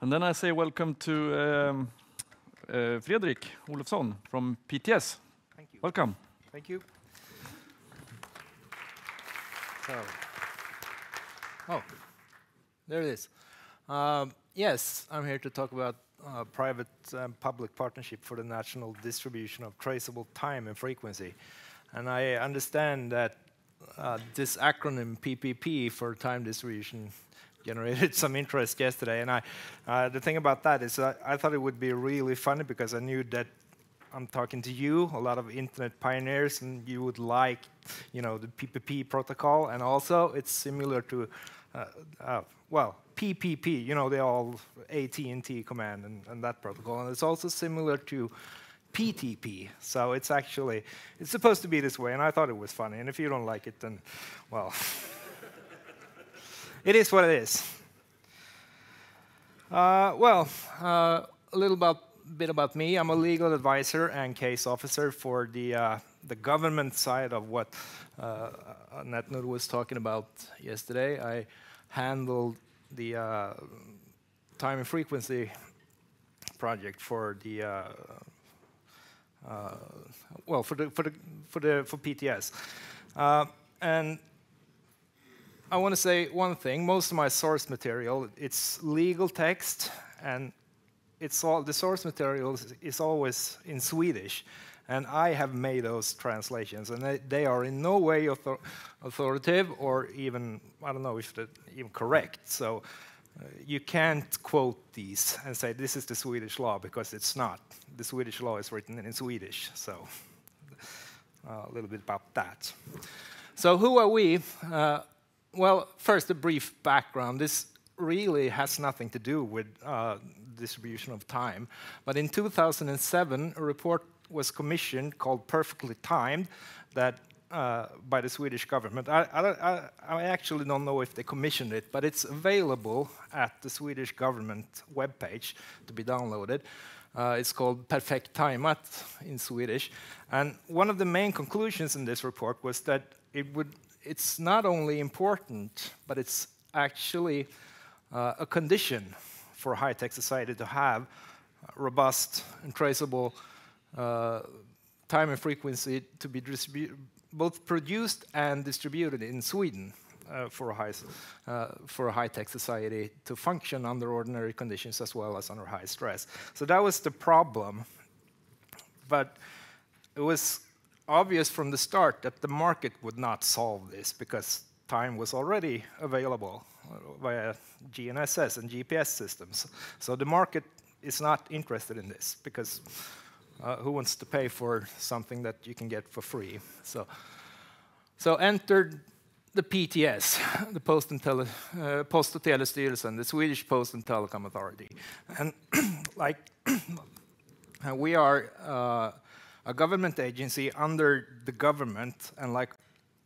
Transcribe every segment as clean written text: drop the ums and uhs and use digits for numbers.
And then I say welcome to Fredrik Olofsson from PTS. Thank you. Welcome. Thank you. So, there it is. Yes, I'm here to talk about private and public partnership for the national distribution of traceable time and frequency. And I understand that this acronym PPP for time distribution generated some interest yesterday. And the thing about that is I thought it would be really funny because I knew that I'm talking to you, a lot of internet pioneers, and you would like, the PPP protocol. And also, it's similar to, PPP, the all AT&T command and that protocol. And it's also similar to PTP. So it's supposed to be this way, and I thought it was funny. And if you don't like it, then, well, it is what it is. A bit about me. I'm a legal advisor and case officer for the government side of what Netnod was talking about yesterday. I handled the time and frequency project for the for PTS, and I want to say one thing. Most of my source material, it's legal text, and the source material is always in Swedish, and I have made those translations, and they are in no way authoritative or even, I don't know if they're even correct. So you can't quote these and say this is the Swedish law, because it's not. The Swedish law is written in Swedish, so a little bit about that. So who are we? Well, first a brief background. This really has nothing to do with distribution of time. But in 2007, a report was commissioned called Perfectly Timed that by the Swedish government. I actually don't know if they commissioned it, but it's available at the Swedish government webpage to be downloaded. It's called Perfekt Timat in Swedish. And one of the main conclusions in this report was that it's not only important, but it's actually a condition for a high-tech society to have robust and traceable time and frequency to be both produced and distributed in Sweden for a high-tech society to function under ordinary conditions as well as under high stress. So that was the problem. But it was obvious from the start that the market would not solve this, because time was already available via GNSS and GPS systems. So the market is not interested in this, because who wants to pay for something that you can get for free? So entered the PTS, the Post och telestyrelsen, the Swedish Post and Telecom Authority. And we are a government agency under the government, and like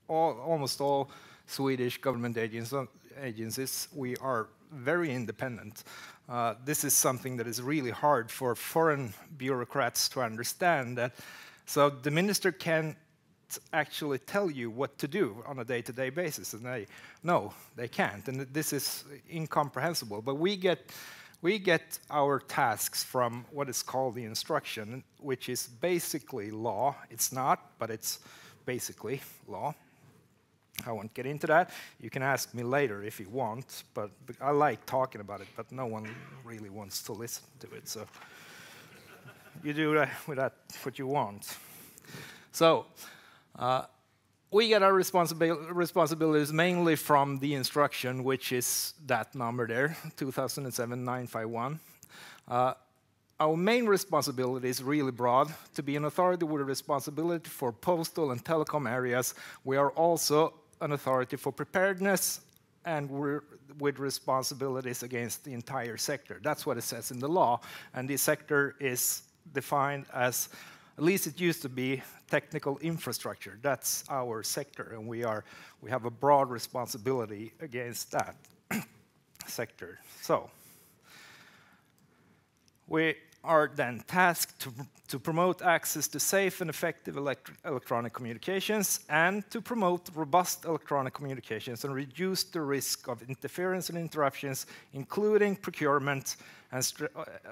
almost all Swedish government agencies, we are very independent. This is something that is really hard for foreign bureaucrats to understand. So the minister can't actually tell you what to do on a day-to-day basis, and they can't, and this is incomprehensible. But we get our tasks from what is called the instruction, which is basically law. It's not, but it's basically law. I won't get into that. You can ask me later if you want, but I like talking about it, but no one really wants to listen to it. So you do with that what you want. So we get our responsibilities mainly from the instruction, which is that number there, 2007-951. Our main responsibility is really broad. To be an authority with a responsibility for postal and telecom areas, we are also an authority for preparedness and with responsibilities against the entire sector. That's what it says in the law. And the sector is defined as, at least it used to be, technical infrastructure. That's our sector, and we have a broad responsibility against that sector. So we are then tasked to promote access to safe and effective electronic communications and to promote robust electronic communications and reduce the risk of interference and interruptions, including procurement and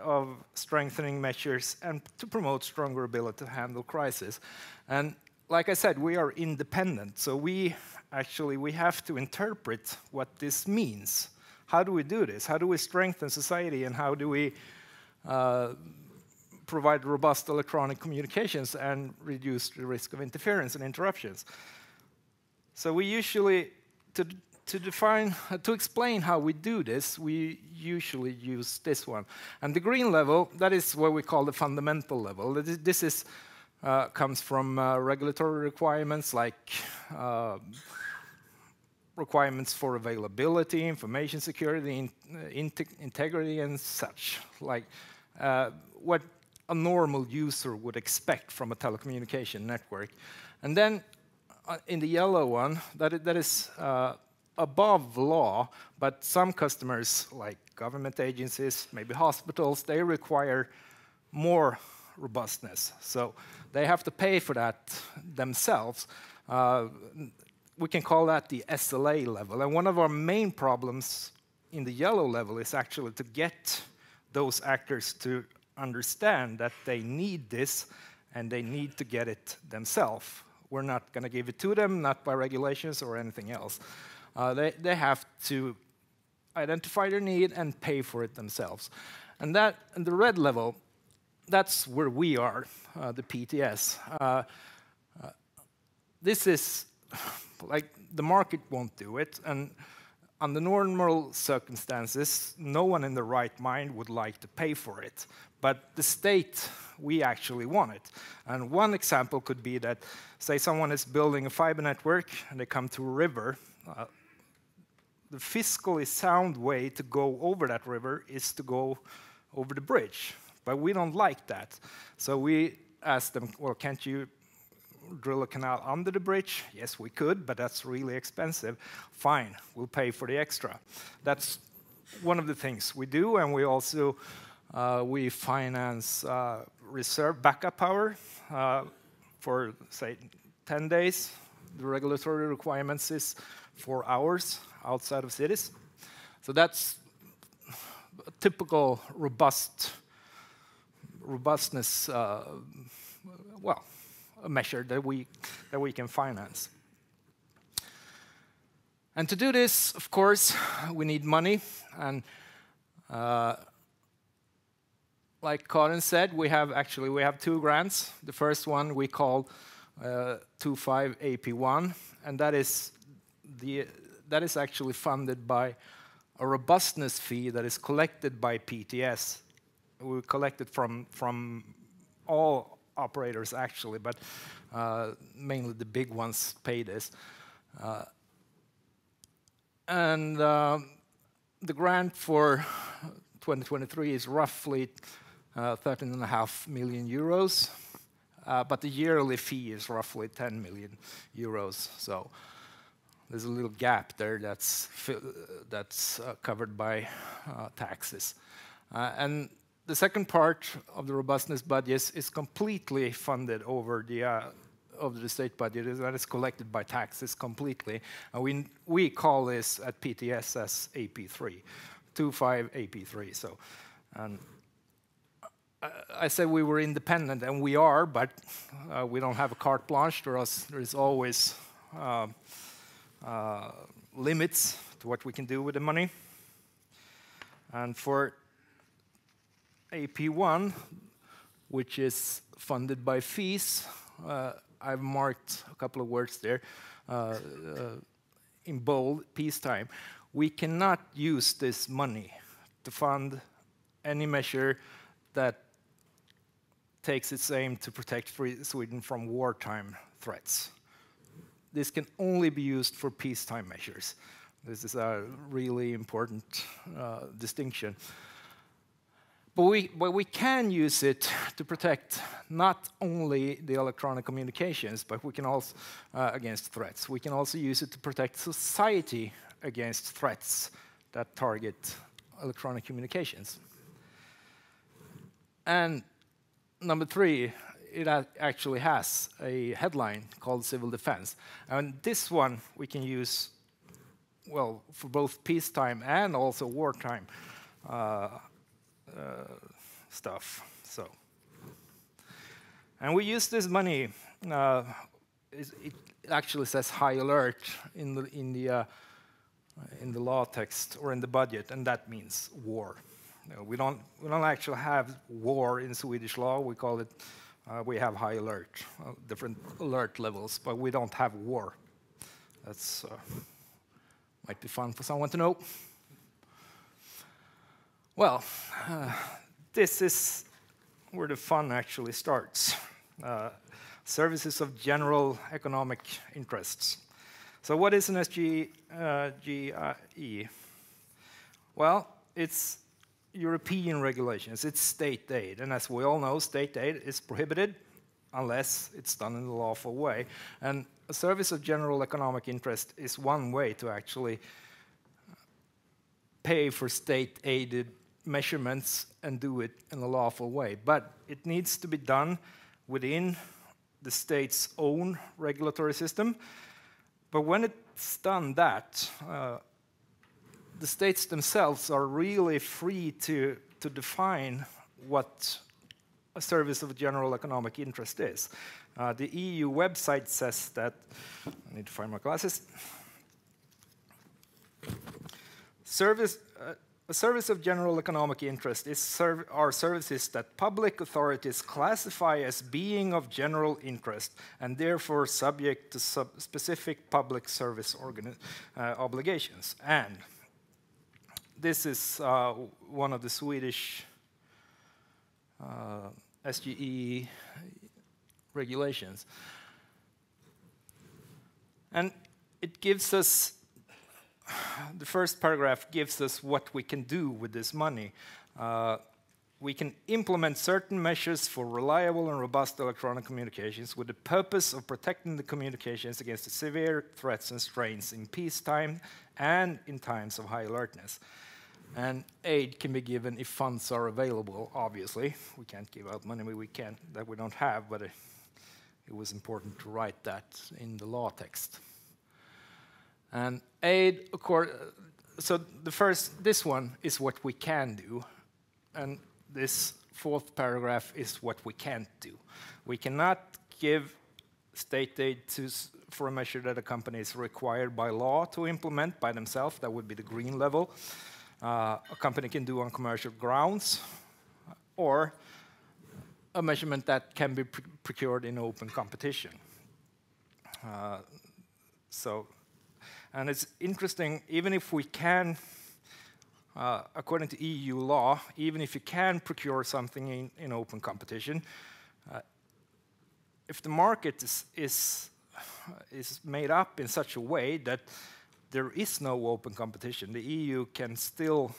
of strengthening measures, and to promote stronger ability to handle crisis. And like I said, we are independent, so we have to interpret what this means. How do we do this? How do we strengthen society, and how do we provide robust electronic communications and reduce the risk of interference and interruptions? So we usually, to explain how we do this, we usually use this one. And the green level, that is what we call the fundamental level. This is comes from regulatory requirements like requirements for availability, information security, integrity, and such, like what a normal user would expect from a telecommunication network. And then in the yellow one, that is above law, but some customers, like government agencies, maybe hospitals, they require more robustness. So they have to pay for that themselves. We can call that the SLA level. And one of our main problems in the yellow level is actually to get those actors to understand that they need this and they need to get it themselves. We're not going to give it to them, not by regulations or anything else. They have to identify their need and pay for it themselves. And the red level, that's where we are, the PTS. This is like the market won't do it, and under normal circumstances, no one in their right mind would like to pay for it. But the state, we actually want it. And one example could be that, say someone is building a fiber network and they come to a river. The fiscally sound way to go over that river is to go over the bridge. But we don't like that. So we asked them, well, can't you drill a canal under the bridge? Yes, we could, but that's really expensive. Fine, we'll pay for the extra. That's one of the things we do, and we also we finance reserve backup power for, say, 10 days. The regulatory requirements is 4 hours outside of cities. So that's a typical robustness, well, a measure that we can finance. And to do this, of course, we need money. And like Karin said, we have two grants. The first one we call 25 AP1, and that is actually funded by a robustness fee that is collected by PTS. We collect it from all operators actually, but mainly the big ones pay this. And the grant for 2023 is roughly 13.5 million euros, but the yearly fee is roughly 10 million euros. So there's a little gap there that's covered by taxes. And the second part of the robustness budget is completely funded over the state budget, and that is collected by taxes completely. And we call this at PTS as AP3, 25 AP3. So, and I said we were independent, and we are, but we don't have a carte blanche. There is always limits to what we can do with the money. And for AP1, which is funded by fees, I've marked a couple of words there in bold, peacetime. We cannot use this money to fund any measure that takes its aim to protect Sweden from wartime threats. This can only be used for peacetime measures. This is a really important distinction. But we can use it to protect not only the electronic communications, but we can also against threats. We can also use it to protect society against threats that target electronic communications. And number 3, it actually has a headline called civil defense. And this one we can use, well, for both peacetime and also wartime stuff. So, and we use this money. It actually says high alert in the law text or in the budget, and that means war. We don't actually have war in Swedish law. We call it we have high alert, different alert levels, but we don't have war. That's might be fun for someone to know. Well, this is where the fun actually starts. Services of general economic interests. So what is an SGE? Well, it's European regulations. It's state aid. And as we all know, state aid is prohibited unless it's done in a lawful way. And a service of general economic interest is one way to actually pay for state-aided measurements and do it in a lawful way. But it needs to be done within the state's own regulatory system. But when it's done that, the states themselves are really free to define what a service of general economic interest is. The EU website says that, I need to find my glasses. A service of general economic interest are services that public authorities classify as being of general interest and therefore subject to specific public service obligations. And this is one of the Swedish SGE regulations. And it gives us, the first paragraph gives us what we can do with this money. We can implement certain measures for reliable and robust electronic communications with the purpose of protecting the communications against the severe threats and strains in peacetime and in times of high alertness. And aid can be given if funds are available, obviously. We can't give out money that we don't have, but it was important to write that in the law text. And aid, of course, so this one is what we can do, and this fourth paragraph is what we can't do. We cannot give state aid for a measure that a company is required by law to implement by themselves. That would be the green level. A company can do on commercial grounds, or a measurement that can be procured in open competition. And it's interesting, even if we can, according to EU law, even if you can procure something in open competition, if the market is made up in such a way that there is no open competition, the EU can still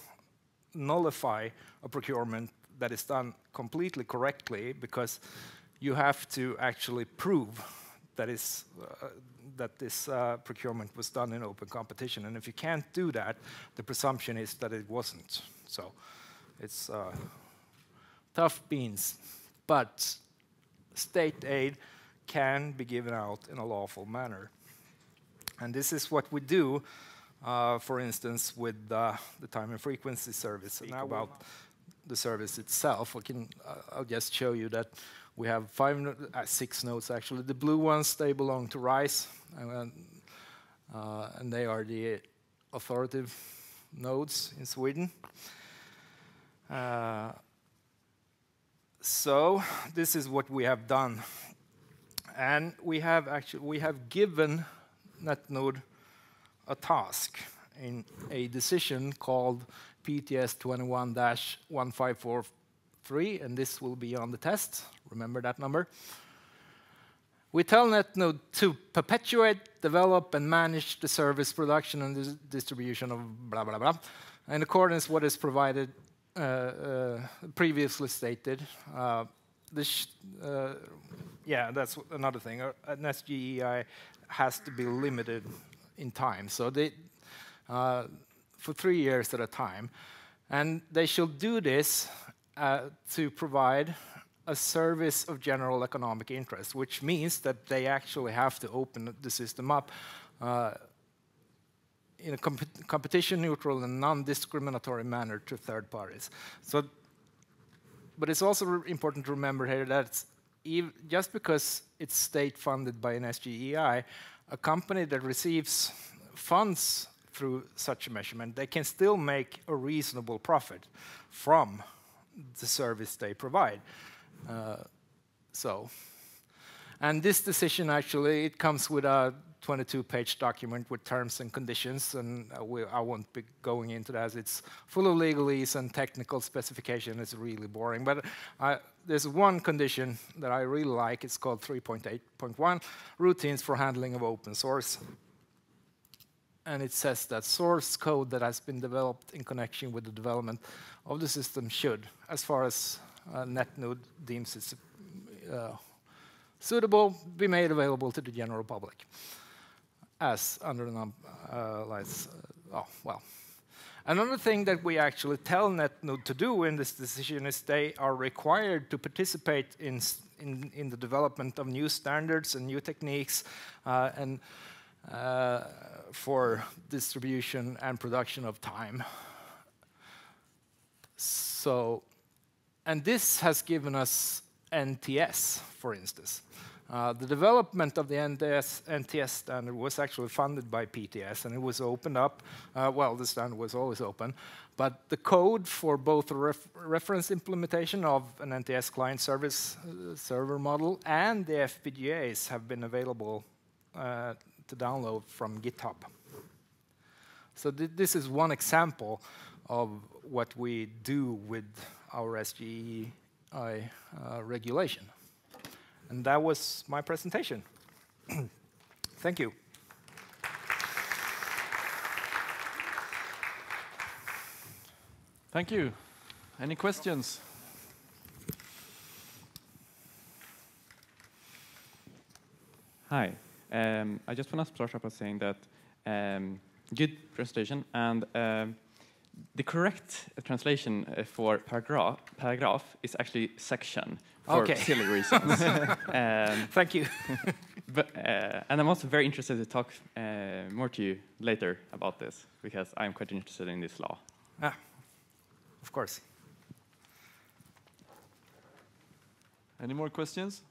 nullify a procurement that is done completely correctly, because you have to actually prove that this procurement was done in open competition. And if you can't do that, the presumption is that it wasn't. So it's tough beans. But state aid can be given out in a lawful manner. And this is what we do, for instance, with the time and frequency service. And now about the service itself, I'll just show you that we have 6 nodes actually. The blue ones, they belong to RISE, and they are the authoritative nodes in Sweden. So this is what we have done, and we have given Netnod a task in a decision called PTS 21-1543, and this will be on the test. Remember that number? We tell Netnod to perpetuate, develop, and manage the service production and distribution of blah, blah, blah, in accordance with what is provided, previously stated. Yeah, that's another thing. An SGEI has to be limited in time, so they for 3 years at a time, and they shall do this to provide a service of general economic interest, which means that they actually have to open the system up in a competition-neutral and non-discriminatory manner to third parties. So, but it's also important to remember here that just because it's state-funded by an SGEI, a company that receives funds through such a measurement, they can still make a reasonable profit from the service they provide. And this decision actually, it comes with a 22-page document with terms and conditions, and I won't be going into that. It's full of legalese and technical specification. It's really boring. But there's one condition that I really like. It's called 3.8.1, routines for handling of open source. And it says that source code that has been developed in connection with the development of the system should, as far as Netnod deems it suitable, be made available to the general public. As under the Another thing that we actually tell Netnod to do in this decision is they are required to participate in the development of new standards and new techniques and for distribution and production of time. So, and this has given us NTS, for instance. The development of the NTS standard was actually funded by PTS, and it was opened up. Well, the standard was always open, but the code for both the reference implementation of an NTS client server model and the FPGAs have been available to download from GitHub. So this is one example of what we do with our SGEI regulation. And that was my presentation. Thank you. Thank you. Any questions? Hi. I just want to start off by saying that good presentation, and the correct translation for paragraph is actually section for silly reasons. Thank you. And I'm also very interested to talk more to you later about this, because I'm quite interested in this law. Of course. Any more questions?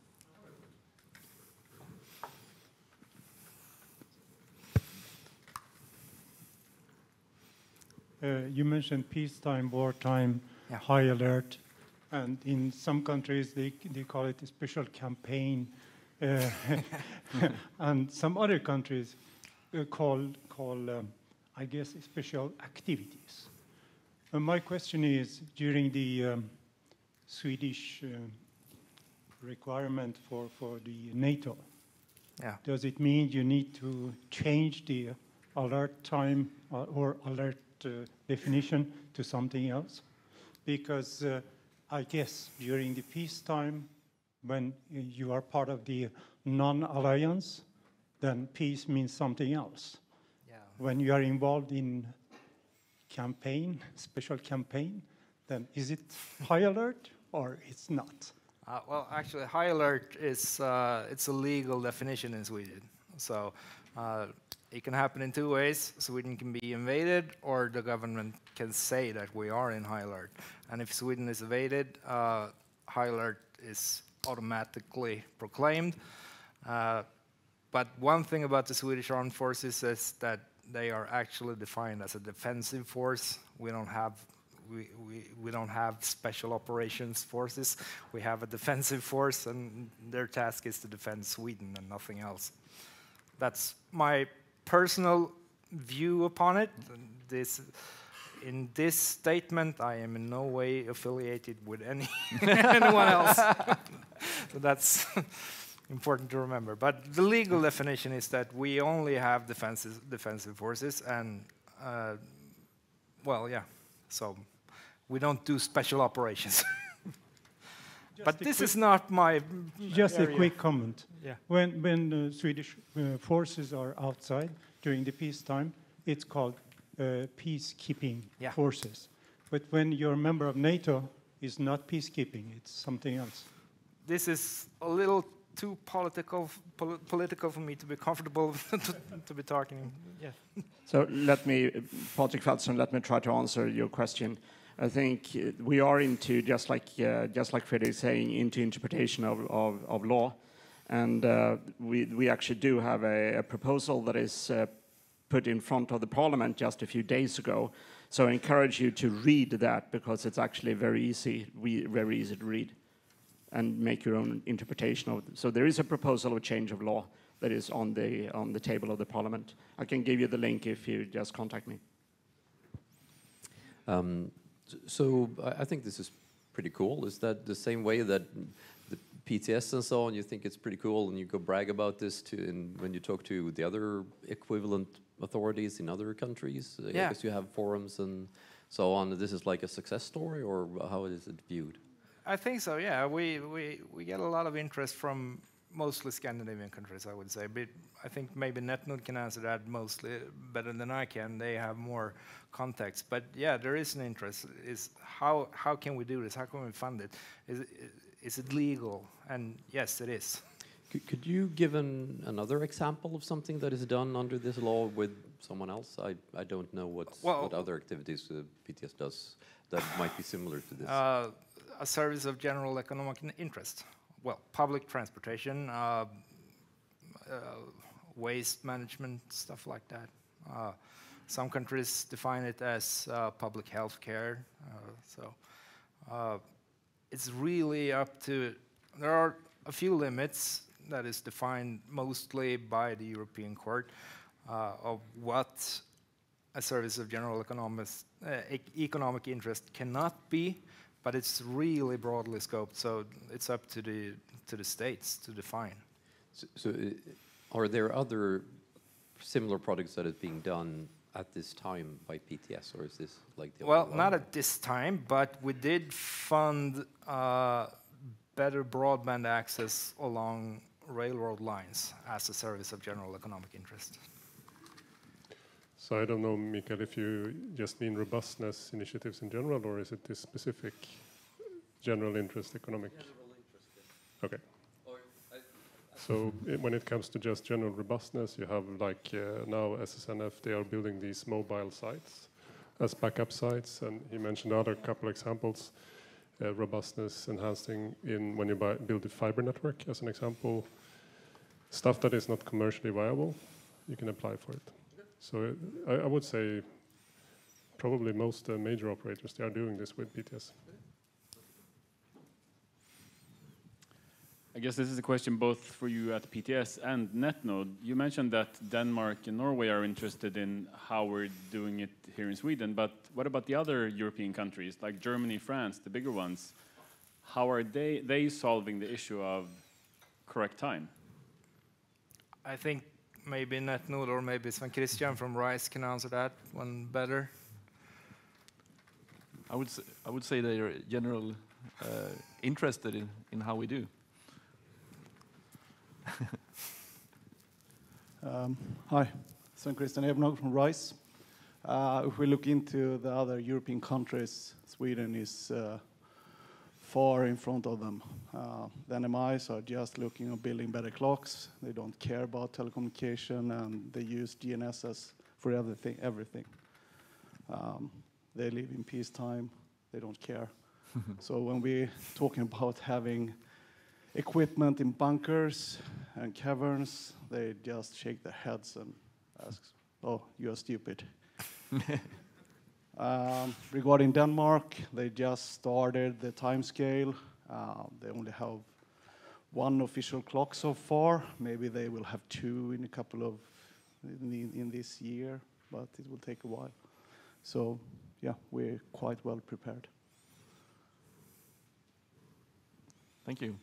You mentioned peacetime, wartime, high alert, and in some countries they call it a special campaign, and some other countries call I guess, special activities. My question is, during the Swedish requirement for the NATO, does it mean you need to change the alert time or alert definition to something else? Because I guess during the peacetime, when you are part of the non-alliance, then peace means something else. When you are involved in campaign, special campaign, then is it high alert or it's not? Well, actually, high alert is it's a legal definition in Sweden. So it can happen in two ways. Sweden can be invaded, or the government can say that we are in high alert. And if Sweden is invaded, high alert is automatically proclaimed. But one thing about the Swedish armed forces is that they are actually defined as a defensive force. We don't have special operations forces. We have a defensive force, and their task is to defend Sweden and nothing else. That's my personal view upon it. In this statement, I am in no way affiliated with anyone else. So that's important to remember. But the legal definition is that we only have defensive forces, and well, yeah. So we don't do special operations. But this is not my Just area. a quick comment. Yeah. When Swedish forces are outside during the peacetime, it's called peacekeeping forces. But when you're a member of NATO, is not peacekeeping, it's something else. This is a little too political for me to be comfortable to be talking. Yeah. So let me, Patrik Fältström, let me try to answer your question. I think we are into, just like Fredrik is saying, into interpretation of law. And we actually do have a proposal that is put in front of the Parliament just a few days ago. So I encourage you to read that, because it's actually very easy to read and make your own interpretation of it. So there is a proposal of change of law that is on the table of the Parliament. I can give you the link if you just contact me. So I think this is pretty cool. Is that the same way that the PTS and so on, you think it's pretty cool and you go brag about this when you talk to the other equivalent authorities in other countries? Yeah. I guess you have forums and so on. This is like a success story, or how is it viewed? I think so, yeah. We get a lot of interest from mostly Scandinavian countries, I would say. But I think maybe Netnod can answer that mostly better than I can. They have more contacts. But yeah, there is an interest. Is how can we do this? How can we fund it? Is it legal? And yes, it is. Could you give another example of something that is done under this law with someone else? I don't know what other activities PTS does that might be similar to this. A service of general economic interest. Well, public transportation, waste management, stuff like that. Some countries define it as public health care. It's really up to, there are a few limits that is defined mostly by the European Court of what a service of general economic interest cannot be, but it's really broadly scoped, so it's up to the states to define. So are there other similar projects that is being done at this time by PTS, or is this like the Well, not at this time, but we did fund better broadband access along railroad lines as a service of general economic interest. So I don't know, Mikael, if you just mean robustness initiatives in general, or is it this specific general interest economic? General interest, yes. Okay. So when it comes to just general robustness, you have like now SSNF, they are building these mobile sites as backup sites, and he mentioned other couple examples, robustness enhancing in when you build a fiber network as an example, stuff that is not commercially viable, you can apply for it. So I would say probably most major operators, they are doing this with PTS. I guess this is a question both for you at PTS and Netnod. You mentioned that Denmark and Norway are interested in how we're doing it here in Sweden, but what about the other European countries, like Germany, France, the bigger ones? How are they solving the issue of correct time? I think maybe Netnod or maybe Sven Christian from RISE can answer that one better. I would say they are generally interested in how we do. Hi, Sven Christian Ebenog from RISE. If we look into the other European countries, Sweden is far in front of them. The NMIs are just looking at building better clocks. They don't care about telecommunication, and they use GNSS for everything. They live in peacetime. They don't care. So when we're talking about having equipment in bunkers and caverns, they just shake their heads and ask, "Oh, you're stupid." Regarding Denmark, they just started the time scale. They only have one official clock so far. Maybe they will have two in a couple of in this year, but it will take a while. So, yeah, we're quite well prepared. Thank you.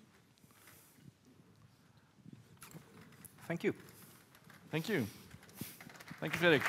Thank you. Thank you. Thank you, Fredrik.